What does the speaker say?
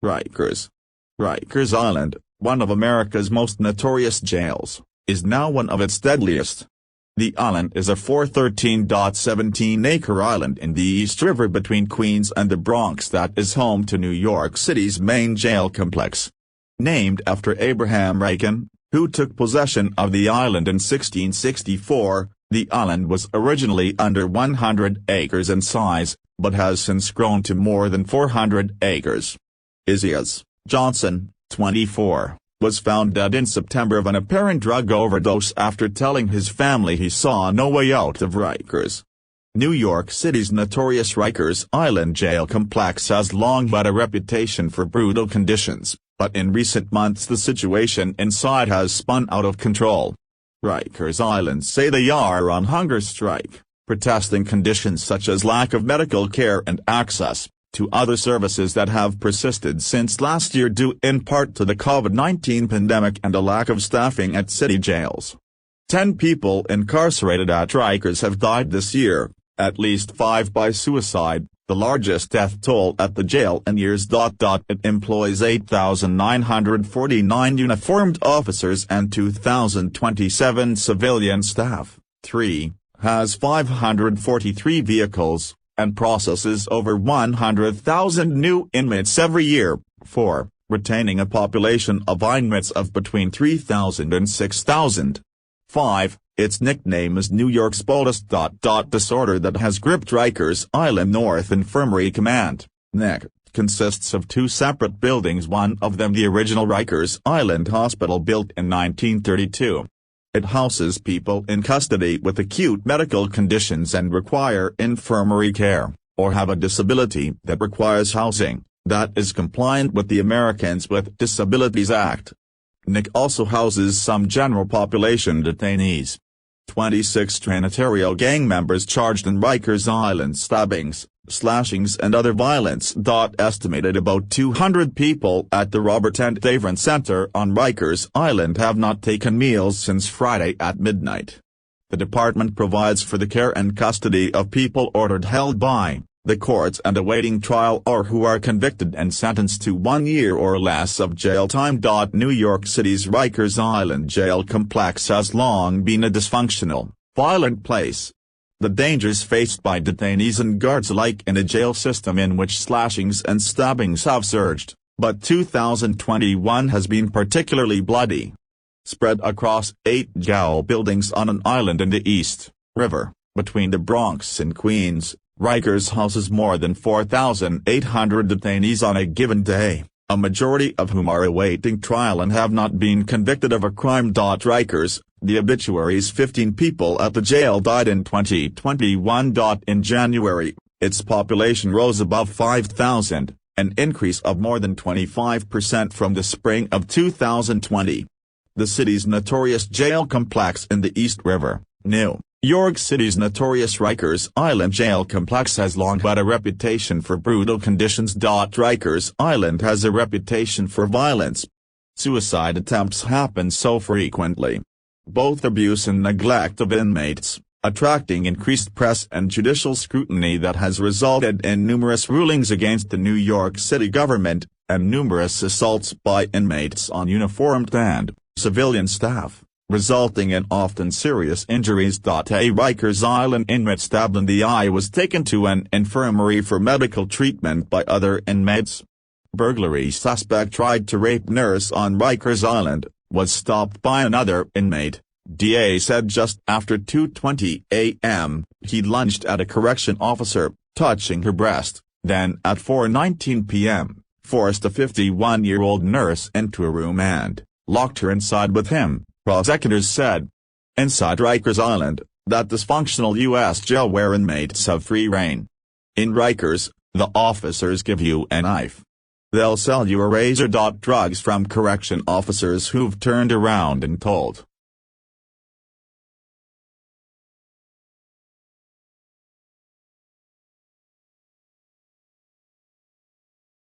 Rikers. Rikers Island, one of America's most notorious jails, is now one of its deadliest. The island is a 413.17-acre island in the East River between Queens and the Bronx that is home to New York City's main jail complex. Named after Abraham Lincoln, who took possession of the island in 1664, the island was originally under 100 acres in size, but has since grown to more than 400 acres. Isaias Johnson, 24, was found dead in September of an apparent drug overdose after telling his family he saw no way out of Rikers. New York City's notorious Rikers Island jail complex has long had a reputation for brutal conditions, but in recent months the situation inside has spun out of control. Rikers Island say they are on hunger strike, protesting conditions such as lack of medical care and access to other services that have persisted since last year due in part to the COVID-19 pandemic and a lack of staffing at city jails. 10 people incarcerated at Rikers have died this year, at least 5 by suicide, the largest death toll at the jail in years. It employs 8,949 uniformed officers and 2,027 civilian staff, has 543 vehicles, and processes over 100,000 new inmates every year, retaining a population of inmates of between 3,000 and 6,000. 5. Its nickname is New York's boldest. Disorder that has gripped Rikers Island North Infirmary Command, NIC, consists of 2 separate buildings, one of them the original Rikers Island Hospital built in 1932. It houses people in custody with acute medical conditions and require infirmary care, or have a disability that requires housing, that is compliant with the Americans with Disabilities Act. NIC also houses some general population detainees. 26 Trinitario gang members charged in Rikers Island stabbings, slashings and other violence. Estimated about 200 people at the Robert and Davern Center on Rikers Island have not taken meals since Friday at midnight. The department provides for the care and custody of people ordered held by the courts and awaiting trial or who are convicted and sentenced to 1 year or less of jail time. New York City's Rikers Island jail complex has long been a dysfunctional, violent place. The dangers faced by detainees and guards alike in a jail system in which slashings and stabbings have surged, but 2021 has been particularly bloody. Spread across 8 jail buildings on an island in the East River, between the Bronx and Queens, Rikers houses more than 4,800 detainees on a given day, a majority of whom are awaiting trial and have not been convicted of a crime. Rikers, the obituaries: 15 people at the jail died in 2021. In January, its population rose above 5,000, an increase of more than 25% from the spring of 2020. The city's notorious jail complex in the East River, New York City's notorious Rikers Island jail complex has long had a reputation for brutal conditions. Rikers Island has a reputation for violence. Suicide attempts happen so frequently. Both abuse and neglect of inmates, attracting increased press and judicial scrutiny that has resulted in numerous rulings against the New York City government, and numerous assaults by inmates on uniformed and civilian staff, resulting in often serious injuries. A Rikers Island inmate stabbed in the eye was taken to an infirmary for medical treatment by other inmates. Burglary suspect tried to rape nurse on Rikers Island, was stopped by another inmate. DA said just after 2:20 a.m., he lunged at a correction officer, touching her breast, then at 4:19 p.m., forced a 51-year-old nurse into a room and locked her inside with him, prosecutors said. Inside Rikers Island, that dysfunctional U.S. jail where inmates have free rein. In Rikers, the officers give you a knife. They'll sell you a razor. Drugs from correction officers who've turned around and told